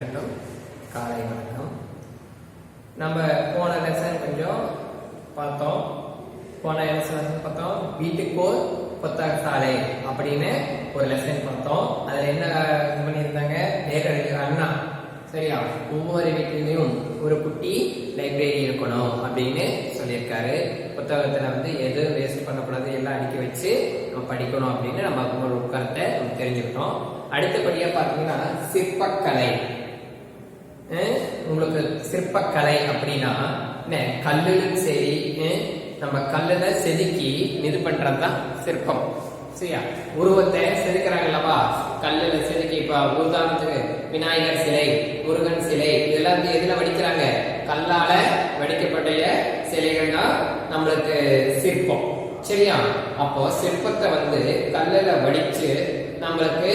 காலை வணக்கம். நம்ம போன லெசன் கொஞ்சம் பார்த்தோம். போன லெசன் பார்த்தோம் வீட்டுக்கோர் புத்தக சாலை அப்படின்னு ஒரு லெசன் பார்த்தோம். அதுல என்ன பண்ணியிருந்தாங்க, நேரடியாக அண்ணா சரியா ஒவ்வொரு வீட்டிலையும் ஒரு குட்டி லைப்ரரி இருக்கணும் அப்படின்னு சொல்லியிருக்காரு. புத்தகத்துல எது வேஸ்ட் பண்ணக்கூடாது, எல்லாம் அடுக்கி வச்சு நம்ம படிக்கணும் அப்படின்னு நம்ம ஒரு கருத்தை தெரிஞ்சுக்கிட்டோம். அடுத்தபடியா பார்த்தீங்கன்னா சிற்பக்கலை. உங்களுக்கு சிற்பக்கலை அப்படின்னா கல்லுலும் சரி, நம்ம கல்லுல செதுக்கி இது பண்றதுதான் சிற்பம். சரியா, உருவத்தை செதுக்கிறாங்கல்லவா, கல்லுல செதுக்கி. இப்ப உதாரணத்துக்கு விநாயகர் சிலை, முருகன் சிலை, இதெல்லாம் எதுல வடிக்கிறாங்க, கல்லால வடிக்கப்பட்ட சிலைகள் தான் நம்மளுக்கு சிற்பம். சரியா, அப்போ சிற்பத்தை கல்லுல வடிச்சு நம்மளுக்கு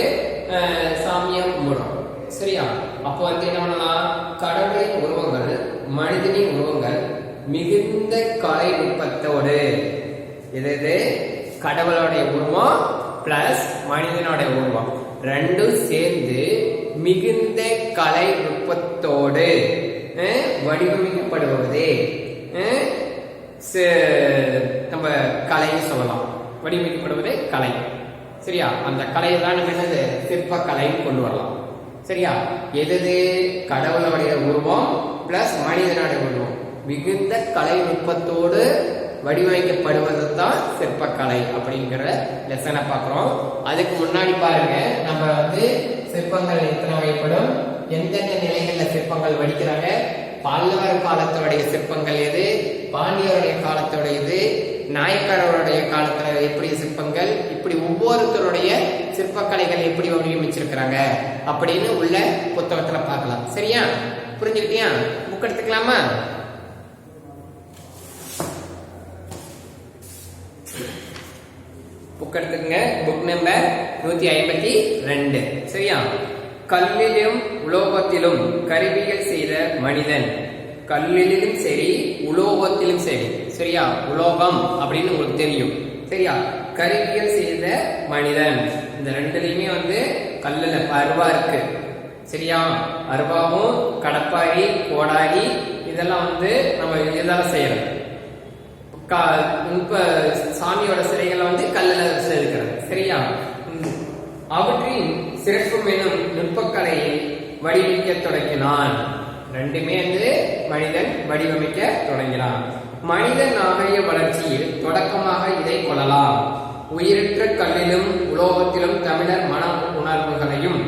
சாமியா கும்பிடும். சரியா, அப்போ என்ன பண்ணலாம், கடவுளின் உருவங்கள், மனிதனின் உருவங்கள் மிகுந்த கலை நுட்பத்தோடு, இது கடவுளுடைய உருவம் பிளஸ் மனிதனுடைய உருவம் ரெண்டும் சேர்ந்து மிகுந்த கலை நுட்பத்தோடு வடிவமைக்கப்படுவதே நம்ம கலைன்னு சொல்லலாம். வடிவமைக்கப்படுவதே கலை. சரியா, அந்த கலையை தான் நம்ம என்னது சிற்ப கலைன்னு கொண்டு வரலாம். சரியா, எது கடவுளுடைய உருவம் பிளஸ் மனிதனுடைய உருவம் மிகுந்த கலை நுட்பத்தோடு வடிவமைக்கப்படுவது தான் சிற்பக்கலை அப்படிங்கிற லெசனை பார்க்கிறோம். அதுக்கு முன்னாடி பாருங்க, நம்ம சிற்பங்கள் எத்தனை வகைப்படும், எந்தெந்த நிலைகள்ல சிற்பங்கள் வடிக்கிறாங்க, பல்லவர் காலத்தோடைய சிற்பங்கள் எது, பாண்டியருடைய காலத்தோட இது, நாயக்கருடைய காலத்துல எப்படி சிற்பங்கள், இப்படி ஒவ்வொருத்தருடைய சிற்பக்கலைகள் எப்படி வடிவமைச்சிருக்கிறாங்க அப்படின்னு உள்ள புத்தகத்துல பார்க்கலாம். சரியா, புரிஞ்சுக்கிட்டியா? புக் எடுத்துக்கலாமா? புக் எடுத்துக்கங்க. Book number 152. சரியா, கல்லிலும் உலோகத்திலும் கருவிகள் செய்த மனிதன். கல்லிலும் சரி, உலோகத்திலும் சரி. சரியா, உலோகம் அப்படின்னு உங்களுக்கு தெரியும். சரியா, கருவிகள் செய்த மனிதன். இந்த ரெண்டுலயுமே கல்லுல அருவா இருக்கு. சரியா, அருவாவும் கடப்பாரி கோடாரி இதெல்லாம் நம்ம இதெல்லாம் செய்யறோம். இப்ப சாமியோட சிலைகளை கல்லுல செதுக்கிறது. சரியா, அவற்றின் சிறப்பு எனும் நுட்பக்கலையை வடிவமைக்க தொடங்கினான். ரெண்டுமே மனிதன் வடிவமைக்க தொடங்கினான். மனித நாகரிக வளர்ச்சியில் தொடக்கமாக இதை கொள்ளலாம். உயிரற்ற கல்லிலும் உலோகத்திலும் தமிழர் மன உணர்வுகளையும்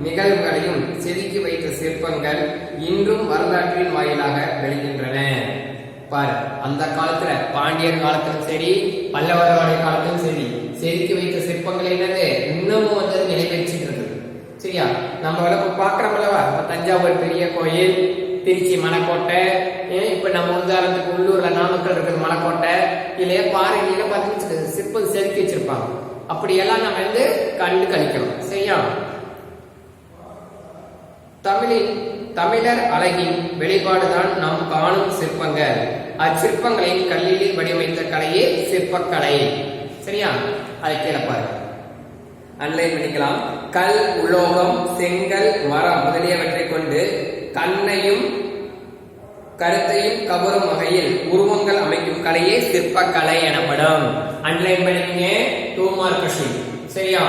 நிகழ்வுகளையும் செதுக்கி வைத்த சிற்பங்கள் இன்றும் வரலாற்றின் வாயிலாக வெளிகின்றன. பாரு, அந்த காலத்துல பாண்டியர் காலத்திலும் சரி, பல்லவர்களுடைய காலத்திலும் சரி, செதுக்கி வைத்த சிற்பங்கள் என்னது இன்னமும் நிலைபெற்றிட்டு இருக்குது. சரியா, நம்ம பாக்குறோம்லவா, தஞ்சாவூர் பெரிய கோயில், திருச்சி மலைக்கோட்டை, இப்ப நம்ம உதாரணத்துக்கு உள்ளூர்ல நாமக்கல் இருக்கிற மலைக்கோட்டை, இல்லையா பாறையில பார்த்து சிற்பம் செதுக்கி வச்சிருப்பாங்க. அப்படியெல்லாம் நம்ம கண்டு கழிக்கணும். சரியா, தமிழர் அழகின் வெளிப்பாடுதான் நாம் காணும் சிற்பங்கள். அச்சிற்பங்களின் கல்லில் வடிவமைத்த கலையே சிற்பக்கலை. சரியா, அதை கீழே பாருங்க, அன்லைன் பண்ணிக்கலாம். கல், உலோகம், செங்கல், மரம் முதலியவற்றை கொண்டு கண்ணையும் கருத்தையும் கவரும் வகையில் உருவங்கள் அமைக்கும் கலையே சிற்பக்கலை எனப்படும். அன்லைன் பண்ணிங்க. 2 மார்க் கொஸ்டின். சரியா,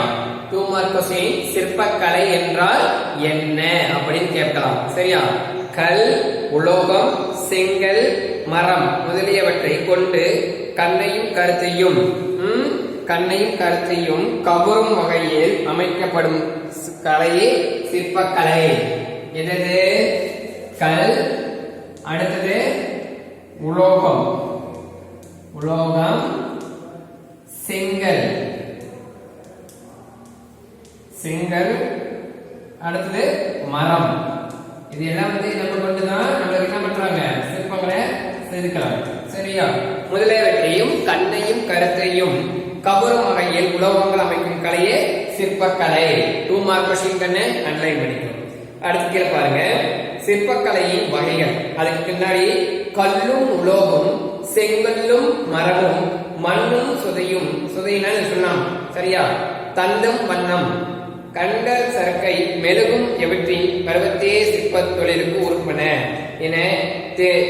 2 மார்க் கொஸ்டின். சிற்பக்கலை என்றால் என்ன அப்படின்னு கேட்கலாம். சரியா, கல், உலோகம், செங்கல், மரம் முதலியவற்றை கொண்டு கண்ணையும் கருத்தையும் கவரும் வகையில் அமைக்கப்படும் கலையே சிற்பக்கலை. எது? கல், அடுத்தது உலோகம், செங்கல், அடுத்தது மரம். இது எல்லாம் நம்ம கொண்டுதான் நம்மளுக்கு என்ன பண்றாங்க, சிற்பங்களை செதுக்கலாம். சரியா, முதலியவற்றையும் கண்ணையும் கருத்தையும் கவரும் வகையில் உலோகங்கள் அமைக்கும் கலையே சிற்பக்கலை. 2 மார்க் கொஸ்டின் கண்ணு அன்லைன் பண்ணிக்கணும். அடுத்து கீழே பாருங்க, சிற்பக்கலையின் வகைகள். அதுக்கு பின்னாடி கல்லும் உலோகம், செங்கல்லும் மரமும், மண்ணும் சுதையும், சுதையினா சொன்னாம். சரியா, தந்தும் வண்ணம், கண்டல் சரக்கை மெழுகும் எவற்றின் பருவத்தே சிற்ப தொழிலுக்கு உறுப்பன என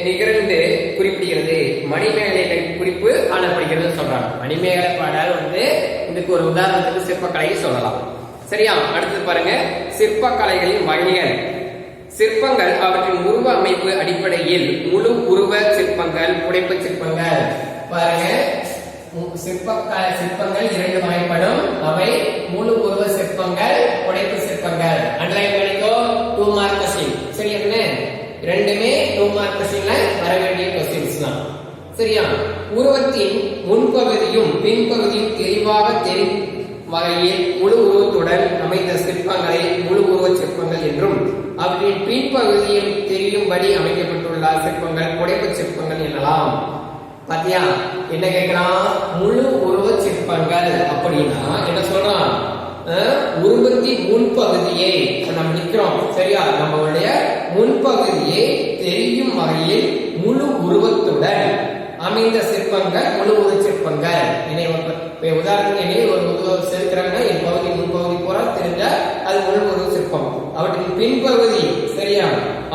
நிகழ்ந்து குறிப்பிடுகிறது. மணிமேகலை குறிப்பு காணப்படுகிறது சொல்றாங்க. மணிமேகலை பாடல் வந்து இதுக்கு ஒரு உதாரணத்துக்கு சிற்பக்கலையை சொல்லலாம். சரியா? அடுத்து பாருங்க, சிற்பக்கலைகளின் வகைகள். சிற்பங்கள் அவற்றின் உருவ அமைப்பு அடிப்படையில் முழு உருவ சிற்பங்கள், புடைப்பு சிற்பங்கள். பாருங்க, சிற்பங்கள் இரண்டு வகைப்படும். அவை முழு உருவ சிற்பங்கள், புடைப்பு சிற்பங்கள். அண்டர்லைன் பண்ணிக்கோ, 2 மார்க் கொஸ்டின். சரியா? ரெண்டுமே 2 மார்க் கொஸ்டின்ல வர வேண்டிய கொஸ்டின்ஸ் தான். சரியா? உருவத்தின் முன்பகுதியும் பின்பகுதியும் தெளிவாக தெரியும் வகையில் முழு உருவத்துடன் அமைந்த சிற்பங்களை முழு உருவ சிற்பங்கள் என்றும், அவற்றின் பின்பகுதியும் தெரியும்படி அமைக்கப்பட்டுள்ள சிற்பங்கள் புடைப்பு சிற்பங்கள் எனலாம். பாத்தியா என்ன கேட்கிறான்? முழு உருவ சிற்பங்கள் அப்படின்னா என்ன சொல்றான்? உருவத்தின் முன்பகுதியை நம்ம நிக்கிறோம். சரியா? நம்மளுடைய முன்பகுதியை தெரியும் வகையில் முழு உருவத்துடன் அமைந்த சிற்பங்கள் முழு உருவ சிற்பங்கள். உதாரணத்துக்கு ஒரு உருவம் செலுத்துறாங்கன்னா என் பகுதி முன்பகுதி போற தெரிஞ்சா அது முழு உருவ சிற்பம். அவற்றின் பின்பகுதி, சரியா,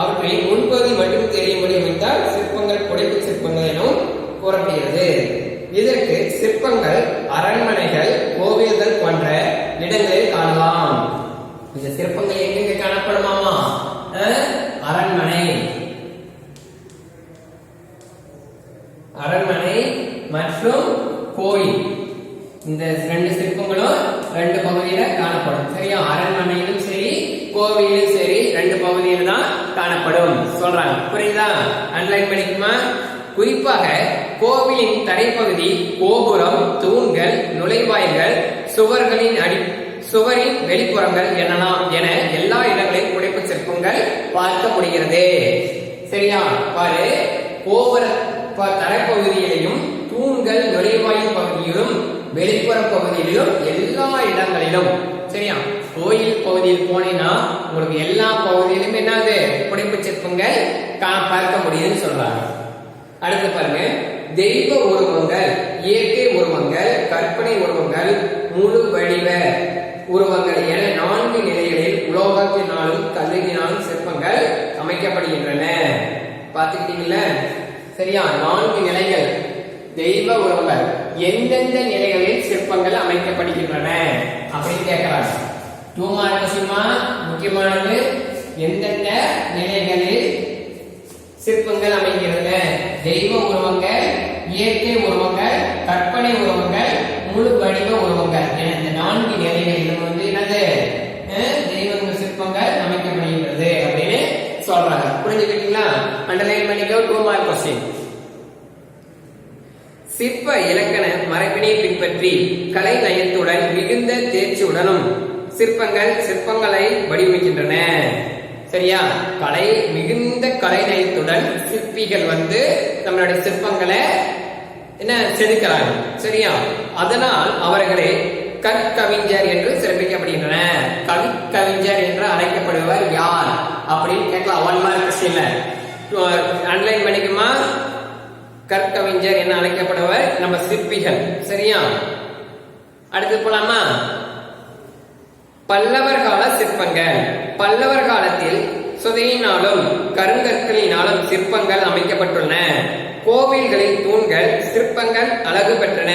அவற்றின் முன்பகுதி மட்டும் தெரியும்படி அமைத்தால் சிற்பங்கள் புடைப்பு சிற்பங்கள் எனவும் கூறப்படுகிறது. இதற்கு சிற்பங்கள் அரண்மனைகள், கோவில்கள் போன்ற இடங்களில் காணலாம். இந்த சிற்பங்கள் எங்க காணப்படுமாமா? அரண்மனை மற்றும் கோயில், இந்த ரெண்டு சிற்பங்களும் ரெண்டு பகுதியில காணப்படும். சரியா? அரண்மனையிலும் சரி கோவிலும் சரி ரெண்டு பகுதியில தான் காணப்படும் சொல்றாங்க. புரியுதா? அண்டர்லைன் பண்ணிக்குமா? குறிப்பாக கோவிலின் தரைப்பகுதி, கோபுரம், தூண்கள், நுழைவாயில்கள், சுவரின் வெளிப்புறங்கள் எனலாம் என எல்லா இடங்களிலும் புடைப்பு சிற்பங்கள் பார்க்க முடிகிறது. சரியா? பாரு, கோபுர தரைப்பகுதியிலும் தூண்கள், நுழைவாயில் பகுதியிலும் வெளிப்புற பகுதியிலும் எல்லா இடங்களிலும். சரியா? கோயில் பகுதியில் போனீங்கன்னா உங்களுக்கு எல்லா பகுதியிலும் என்னது புடைப்பு சிற்பங்கள் பார்க்க முடியுதுன்னு சொல்றாங்க. அடுத்து பாருங்க, தெய்வ உருவங்கள், இயற்கை உருவங்கள், கற்பனை உருவங்கள், முழு வடிவ உருவங்கள் என 4 நிலைகளில் உலோகத்தினாலும் கல்லினாலும் சிற்பங்கள் அமைக்கப்படுகின்றன. பார்த்துக்கிட்டீங்களா? சரியா? 4 நிலைகள் தெய்வ உருவங்கள். எந்தெந்த நிலைகளில் சிற்பங்கள் அமைக்கப்படுகின்றன அப்படின்னு கேட்கிறாங்க. 2 மார்க் கொஸ்டின்மா. முக்கியமானது, எந்தெந்த நிலைகளில் சிற்பங்கள் அமைகிறது? தெய்வ உருவங்கள், இயற்கை உருவங்கள், கற்பனை உருவங்கள், முழு வடிவ உருவங்கள் என இந்த 4 நிலைகளிலும் வந்து என்னது தெய்வ சிற்பங்கள் அமைக்கப்படுகிறது அப்படின்னு சொல்றாங்க. புரிஞ்சுக்கிட்டீங்களா? அண்டர்லைன் பண்ணிக்கோ. 2 மார்க் கொஸ்டின். சிற்ப இலக்கண மரபினை பின்பற்றி கலை நயத்துடன் மிகுந்த தேர்ச்சியுடனும் சிற்பங்களை வடிவமைக்கின்றன. சரியா? மிகுந்த கலை நயத்துடன் சிற்பிகள் வந்து நம்மளுடைய சிற்பங்களை என்ன செதுக்கிறாங்க. சரியா? அதனால் அவர்களே கற்கவிஞர் என்று சிறப்பிக்கப்படுகின்றன. கற்கவிஞர் என்று அழைக்கப்படுவர் யார் அப்படின்னு கேட்கலாம். 1 மார்க் கொஸ்டின்ல அண்டர்லைன் பண்ணிக்குமா? கற்கவிஞர் என அழைக்கப்படுவர் நம்ம சிற்பிகள். சரியா? அடுத்து போலாமா? பல்லவர் கால சிற்பங்கள். பல்லவர் காலத்தில் சுதையினாலும் கருங்கற்களினாலும் சிற்பங்கள் அமைக்கப்பட்டுள்ளன. கோவில்களில் தூண்கள் சிற்பங்கள் அழகு பெற்றன.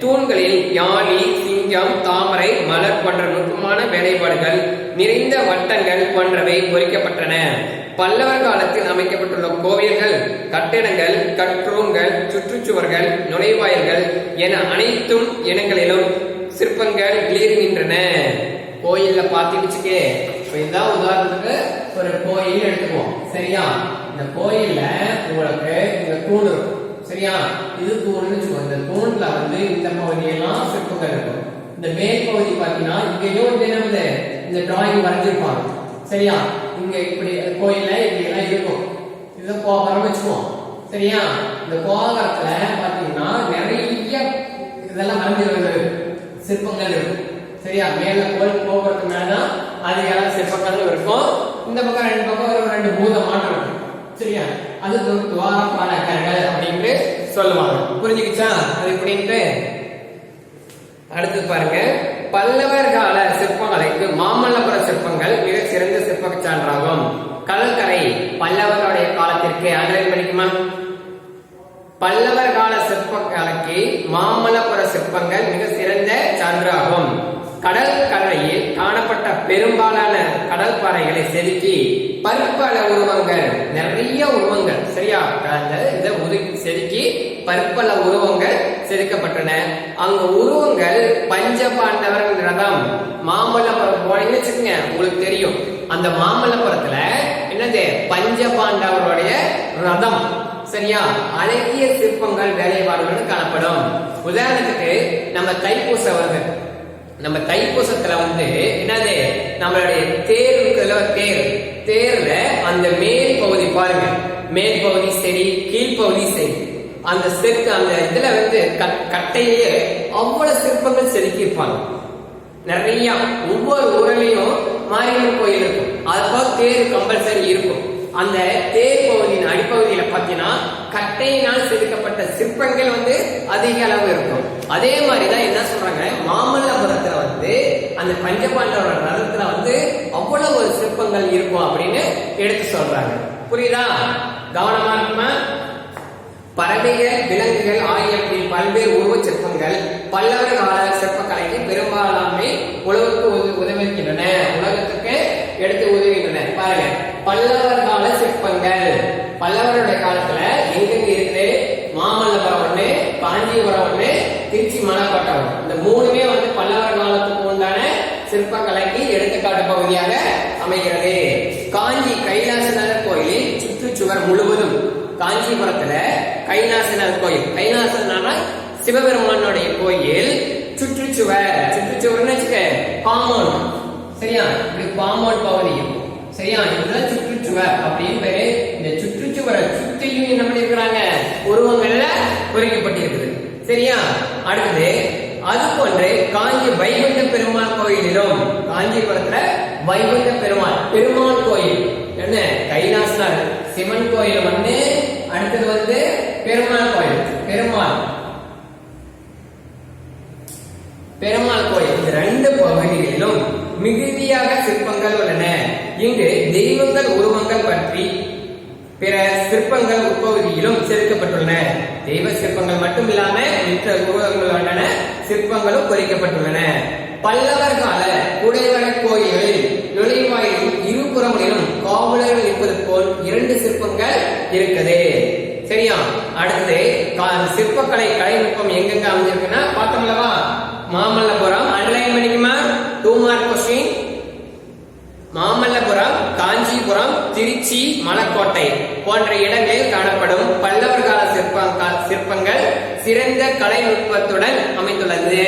தூண்களில் யாழி, சிங்கம், தாமரை, மலர் போன்ற நுட்பமான வேலைப்பாடுகள் நிறைந்த வட்டங்கள் போன்றவை பொறிக்கப்பட்டன. பல்லவர் காலத்தில் அமைக்கப்பட்டுள்ள கோவில்கள், கட்டிடங்கள், கற்றூங்கள், சுற்றுச்சுவர்கள், நுழைவாயில்கள் என அனைத்தும் இடங்களிலும் சிற்பங்கள் விளிர்கின்றன. கோயில்ல பாத்தீங்கச்சுக்கே, இதுதான் உதாரணத்துக்கு ஒரு கோயில் எடுத்துக்குவோம். சரியா? இந்த கோயில்ல உங்களுக்கு இந்த தூண் இருக்கும். சரியா? இது தூண்னு வச்சுக்கோங்க. இந்த தூண்ல வந்து இந்த பகுதியெல்லாம் சிற்பங்கள் இருக்கும். இந்த மேல் பகுதி பாத்தீங்கன்னா இங்கேயும் என்னது இந்த டிராயிங் வரைஞ்சிருப்பாங்க. சரியா? இங்க இப்படி கோயில்ல இப்படி எல்லாம் இருக்கும். இத கோபுரம் வச்சுக்குவோம். சரியா? இந்த கோபுரத்துல பாத்தீங்கன்னா நிறைய இதெல்லாம் வரைஞ்சிருக்கிறது சிற்பங்கள் இருக்கும். சரியா? மேல கோபுரத்துக்கு மேலதான் அதிகால சிற்பங்கள் இருக்கும். இந்த பக்கம் 2 பக்கம் 2 பூத மாட்டம் இருக்கும். சரியா? அது துவாரபாலகர்கள் அப்படின்னு சொல்லுவாங்க. புரிஞ்சுக்கிச்சா? அது எப்படின்ட்டு அடுத்து பாருங்க. பல்லவர் கால சிற்பங்களைக்கும் மாமல்லபுர சிற்பங்கள் மிக சிறந்த சிற்ப சான்றாகும். கடற்கரை பல்லவர்களுடைய காலத்திற்கு அண்டர்லைன் பண்ணிக்குமா? பல்லவர் கால சிற்பக்கலைக்கு மாமல்லபுர சிற்பங்கள் மிக சிறந்த சான்றாகும். கடற்கரையில் காணப்பட்ட பெரும்பாலான கடல் பாறைகளை செதுக்கி பற்பல உருவங்கள், நிறைய உருவங்கள், சரியா, இதை செதுக்கி பற்பல உருவங்கள் செதுக்கப்பட்டன. அங்க உருவங்கள் பஞ்சபாண்டவர் ரதம் மாமல்லபுரம் போனீங்கன்னு வச்சுக்கோங்க, உங்களுக்கு தெரியும். அந்த மாமல்லபுரத்துல என்னது பஞ்சபாண்டவருடைய ரதம், சரியா, அழகிய சிற்பங்கள் வேலைப்பாடுகள் காணப்படும். உதாரணத்துக்கு நம்ம தைப்பூச வருது, நம்ம தைப்பூசத்துல என்னது நம்மளுடைய தேர்ல அந்த மேல் பகுதி பாருங்க, மேல் பகுதி சரி கீழ்பகுதி சரி, அந்த செருக்கு அந்த இதுல கட்டையிலேயே அவ்வளவு சிற்பங்கள் செதுக்கியிருப்பாங்க. நிறைய ஒவ்வொரு ஊரிலையும் மாரியம்மன் கோயில் இருக்கும், அதுபோல தேர் கம்பல்சரி இருக்கும். அந்த தேர் பகுதியின் அடிப்பகுதியில பாத்தீங்கன்னா கட்டையினால் செதுக்கப்பட்ட சிற்பங்கள் அதிக அளவு இருக்கும். அதே மாதிரிதான் என்ன சொல்றாங்க, மாமல்லபுரத்துல அந்த பஞ்சபாண்டவர ரதத்துல அவ்வளவு ஒரு சிற்பங்கள் இருக்கும் அப்படின்னு எடுத்து சொல்றாங்க. புரியுதா? கவனமா இருக்குமா? பறவைகள், விலங்குகள் ஆகியவற்றில் பல்வேறு உருவச் சிற்பங்கள் பல்லவர் கால சிற்பக்கலைக்கு பெரும்பாலாண்மை உலகுக்கு உதவுகின்றன, உலகத்துக்கு எடுத்து உதவுகின்றன. பாருங்க, பல்லவர் கால சிற்பங்கள் பல்லவருடைய காலத்துல எங்கெங்க இருக்குது? மாமல்லபுரம் ஒண்ணு, காஞ்சிபுரம் ஒண்ணு, திருச்சி மணக்கோட்டை ஒண்ணு. இந்த மூணுமே பல்லவர் காலத்துக்கு உண்டான சிற்பக்கலைக்கு எடுத்துக்காட்டு பகுதியாக அமைகிறது. காஞ்சி கைலாசநாதர் கோயிலில் சுற்றுச்சுவர் முழுவதும், காஞ்சிபுரத்துல கைலாசநாதர் கோயில், கைலாசனான சிவபெருமானுடைய கோயில் சுற்றுச்சுவர்னு வச்சுக்க, காம்பவுண்ட், சரியா, இப்படி காம்பவுண்ட் பகுதி, சரியா, இதுதான் சுற்றுச்சுவர் அப்படின்னு பேரு. இந்த சுற்றுச்சுவரை சுற்றியும் என்ன பண்ணிருக்கிறாங்க? உருவங்கள்ல பொறிக்கப்பட்டிருக்குது, சரியா. அடுத்தது அது போன்று காஞ்சி வைகுண்ட பெருமாள் கோயிலிலும், காஞ்சிபுரத்துல வைகுண்ட பெருமாள் கோயில் என்ன, கைலாசநாதர் சிவன் கோயில் அடுத்தது பெருமாள் கோயில், பெருமாள் கோயில், இந்த ரெண்டு பகுதிகளிலும் மிகுதியாக சிற்பங்கள் உள்ளன. இங்கு தெய்வங்கள் உருவங்கள் பற்றி பிற சிற்பங்கள் உட்பகுதியிலும் செதுக்கப்பட்டுள்ளன. தெய்வ சிற்பங்கள் மட்டும் இல்லாம மற்ற உருவங்களான சிற்பங்களும் பொறிக்கப்பட்டுள்ளன. பல்லவர் கால குடைவர கோயிலில் நுழைவாயிலில் இருபுறங்களிலும் காவலர்கள் இருப்பது போல் 2 சிற்பங்கள் இருக்குது, சரியா. அடுத்தது சிற்பக்கலை கலைநுட்பம் எங்கெங்க அமைஞ்சிருக்குன்னா பார்த்தோம்லவா, மாமல்லபுரம் அண்டர்லைன் பண்ணிக்குமா, 2 மார்க் கொஸ்டின். மாமல்லபுரம், காஞ்சிபுரம், திருச்சி, மணக்கோட்டை போன்ற இடங்களில் காணப்படும் பல்லவர் கால சிற்பங்கள் சிறந்த கலைநுட்பத்துடன் அமைந்துள்ளது.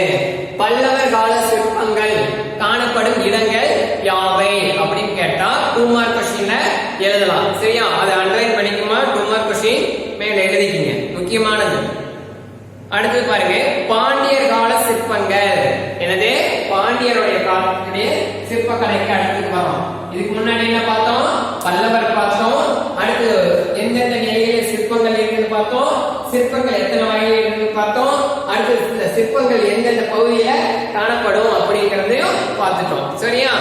பல்லவர் கால சிற்பங்கள் காணப்படும் இடங்கள் யாவை அப்படின்னு கேட்டா 2 மார்க் கொஸ்டின்ல எழுதலாம், சரியா. அதை அண்டர்லைன் பண்ணிக்குமா, 2 மார்க் கொஸ்டின் மேல எழுதிக்கிங்க, முக்கியமானது. அடுத்து பாருங்க, பாண்டியர் கால சிற்பங்கள். எனவே பாண்டியருடைய காலத்திலே சிற்பக்கலைக்கு அடுத்து வரோம். இதுக்கு முன்னாடி என்ன பார்த்தோம்? பல்லவர் பார்த்தோம். அடுத்து எந்தெந்த நிலையில சிற்பங்கள் இருக்குன்னு பார்த்தோம். சிற்பங்கள் எத்தனை வகையில் இருக்குன்னு பார்த்தோம். அடுத்து இந்த சிற்பங்கள் எந்தெந்த பகுதியில காணப்படும் அப்படிங்கறதையும் பார்த்துட்டோம், சரியா.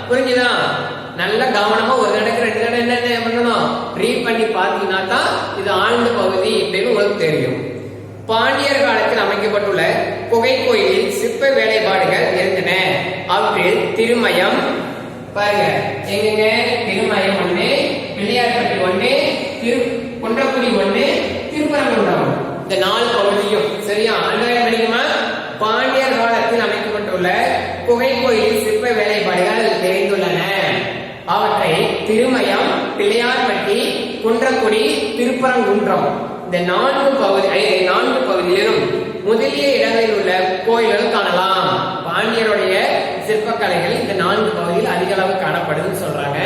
புரிஞ்சுதா? நல்ல கவனமா ஒரு தடவை 2 தடவை என்ன பண்ணணும், ரீட் பண்ணி பார்த்தீங்கன்னா தான் இது ஆழ்ந்த பகுதி அப்படின்னு உங்களுக்கு தெரியும். பாண்டியர் காலத்தில் அமைக்கப்பட்டுள்ள குகை கோயிலில் சிற்ப வேலைப்பாடுகள் இருந்தன. அவற்றில் திருமயம், பாருங்க எங்க, திருமயம் 1, பிள்ளையார்பட்டி 1, குன்றக்குடி 1, திருப்பரங்குன்றம், இந்த 4 பகுதியும், சரியா. அண்டர்லைன். பாண்டியர் காலத்தில் அமைக்கப்பட்டுள்ள குகை கோயிலில் சிற்ப வேலைப்பாடுகள் நிறைந்துள்ளன. அவற்றை திருமயம், பிள்ளையார்பட்டி, குன்றக்குடி, திருப்பரங்குன்றம், இந்த 4 பகுதியிலும் முதலிய இடங்களில் உள்ள கோயில்கள் காணலாம். பாண்டியருடைய சிற்பக்கலைகள் இந்த 4 பகுதியில் அதிக அளவு காணப்படுதுன்னு சொல்றாங்க.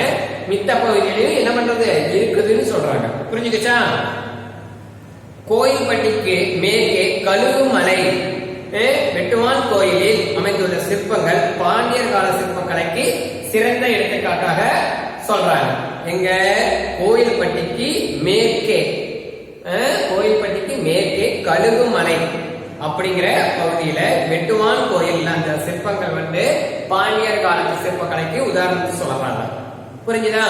மித்த பகுதிகளிலும் என்ன பண்றது இருக்குதுன்னு சொல்றாங்க. புரிஞ்சுக்கிச்சா? கோயில்பட்டிக்கு மேற்கே கழுகுமலை வெட்டுவான் கோயிலில் அமைந்துள்ள சிற்பங்கள் பாண்டியர் கால சிற்பக்கலைக்கு சிறந்த எடுத்துக்காட்டாக சொல்றாங்க. எங்க கோயில்பட்டிக்கு மேற்கே, கோயில்பட்டிக்கு மேற்கே கழுகுமலை அப்படிங்கிற பகுதியில வெட்டுவான் கோயில் அந்த சிற்பங்கள் பாண்டியர் காலத்து சிற்பக்கலைக்கு உதாரணத்தை சொல்லலாம். புரிஞ்சுதா?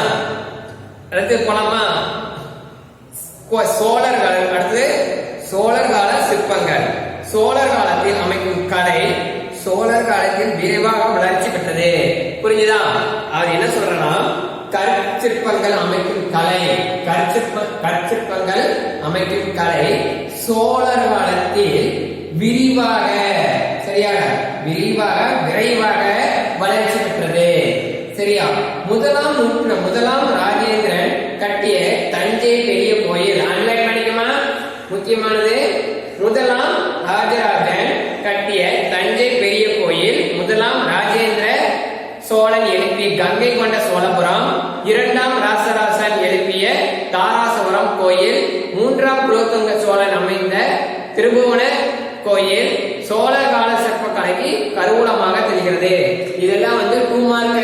அடுத்து போலாமா? சோழர்கள். அடுத்து சோழர் கால சிற்பங்கள். சோழர் காலத்தில் அமைக்கும் கலை சோழர் காலத்தில் விரைவாக வளர்ச்சி பெற்றது. புரிஞ்சுதா? அவர் என்ன சொல்றனா, கற்சிற்பங்கள் அமைக்கும் கலை, கற்சிற்பங்கள் அமைக்கும் கலை சோழர் காலத்தில் விரிவாக, சரியாக விரிவாக விரைவாக வளர்ச்சி பெற்றது. சரியா? முதலாம் ராஜேந்திரன் கட்டிய தஞ்சை பெரிய கோயில். ஆன்லைன் பண்ணிக்குமா? முக்கியமானது. முதலாம் ராஜராஜன் கட்டிய தஞ்சை பெரிய கோயில் முதலாம் ராஜேந்திர சோழன் எழுப்பிய கங்கை கொண்ட சோழபுரம், இரண்டாம் ராசராசன் எழுப்பிய தாராசுரம் கோயில், மூன்றாம் குலோத்துங்க சோழன் அமைந்த திருபுவன கோயில் சோழர் கால சிற்பக்கலைக்கு கருவூலமாக தெரிகிறது. இதெல்லாம் 2 மார்க்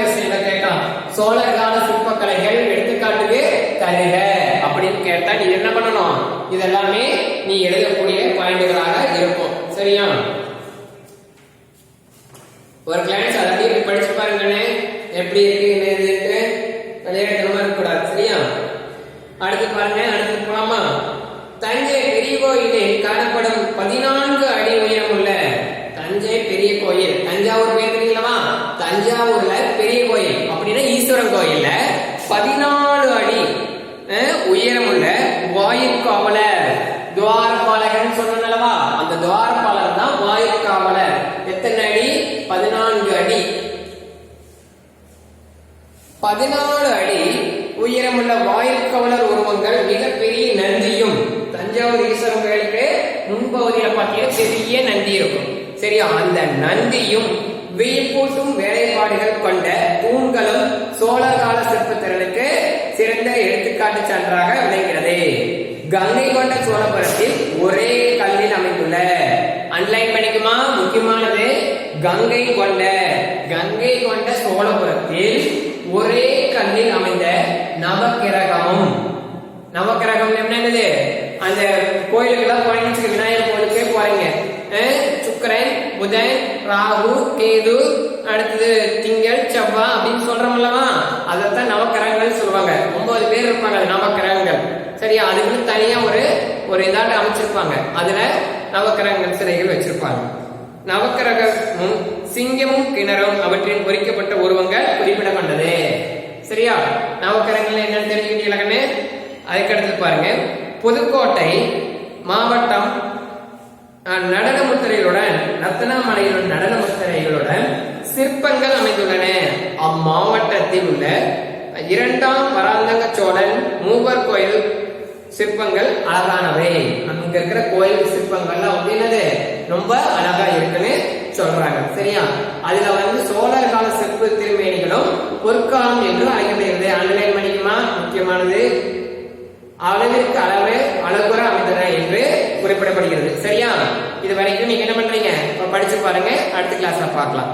கேட்கலாம். சோழர் கால சிற்பக்கலைகள் எடுத்துக்காட்டுக்கு தருக அப்படின்னு கேட்டா நீ என்ன பண்ணணும்? இதெல்லாமே நீ எழுதக்கூடிய பாயிண்டுகளாக இருக்கும். சரியா? ஒரு கிளாஸ் அதையும் படிச்சு பாருங்கன்னு எப்படி இருக்கு விளையாட்டுமா இருக்கக்கூடாது. சரியா? அடுத்து பாருங்க. அடுத்து போலாமா? தஞ்சை பெரிய கோயிலில் காணப்படும் 14 அடி உயரம் உள்ள தஞ்சை பெரிய கோயில். தஞ்சாவூர் பேர் தெரியுங்களா? தஞ்சாவூர்ல பெரிய கோயில் அப்படின்னா ஈஸ்வரன் கோயில்ல 14 அடி உயரம் உள்ள வாயிற்காவலர், துவாரபாலகன் சொன்னல்லவா, அந்த துவாரபாலர் தான் வாயிற்காவலர். எத்தனை அடி? 14 அடி. 14 அடி உயரமுள்ள வாயிற்காவலர் உருவங்கள் மிகப்பெரிய நந்தியும், தஞ்சாவூர் ஈஸ்வரன் கோயிலுக்கு முன்பகுதியில பார்த்தீங்கன்னா பெரிய நந்தி இருக்கும். சரியா? அந்த நந்தியும் வியப்பூட்டும் வேலைப்பாடுகள் கொண்ட தூண்களும் சோழர் கால சிற்பத்திறனுக்கு சிறந்த எடுத்துக்காட்டு சான்றாக விளங்குகிறது. கங்கை கொண்ட சோழபுரத்தில் ஒரே கல்லில் அமைந்துள்ள, அன்லைன் பண்ணிக்குமா? முக்கியமானது. கங்கை கொண்ட சோழபுரத்தில் ஒரே கல்லில் அமைந்த நவக்கிரகமும். நவக்கிரகம் என்னது? அந்த கோயிலுக்கெல்லாம் போனீங்கன்னு விநாயகர் கோயிலுக்கே போறீங்க, சுக்கிரன், புதன், ராகு, கேது, அடுத்தது திங்கள், செவ்வாய் அப்படின்னு சொல்றோம்லவா, அதைத்தான் நவக்கிரகங்கள் சொல்லுவாங்க. 9 பேர் இருப்பாங்க அது நவக்கிரகங்கள். சரியா? அதுக்குன்னு தனியா ஒரு இதாட்ட அமைச்சிருப்பாங்க. அதுல நவக்கிரகங்கள் சிலைகள் வச்சிருப்பாங்க. நவக்கிரகமும் சிங்கமும் கிணறும் அவற்றின் பொறிக்கப்பட்ட உருவங்கள் குறிப்பிடப்பட்டது. சரியா? நவக்கிரகங்கள் என்னன்னு தெரிஞ்சுக்கிட்டீங்களே. அதுக்கடுத்து பாருங்க. புதுக்கோட்டை மாவட்டம் நடன முத்திரைகளுடன், ரத்தனமலையுடன் நடன முத்திரைகளுடன் சிற்பங்கள் அமைந்துள்ளன. அம்மாவட்டத்தில் உள்ள 2ஆம் பராந்தக சோழன் மூவர் கோயில் சிற்பங்கள் அழகானவை. அங்க இருக்கிற கோயில் சிற்பங்கள்லாம் என்னது ரொம்ப அழகா இருக்குன்னு சொல்றாங்க. சரியா? அதுல சோழர் கால சிற்ப திருமேனிகளும் பொற்காலம் என்று அழைக்கப்படுகிறது. அன்லைன் பண்ணிக்குமா? முக்கியமானது. அளவிற்கு அழகுற அமைந்தன என்று குறிப்பிடப்படுகிறது. சரியா? இது வரைக்கும் நீங்க என்ன பண்றீங்க? படிச்சு பாருங்க. அடுத்த கிளாஸ்ல பார்க்கலாம்.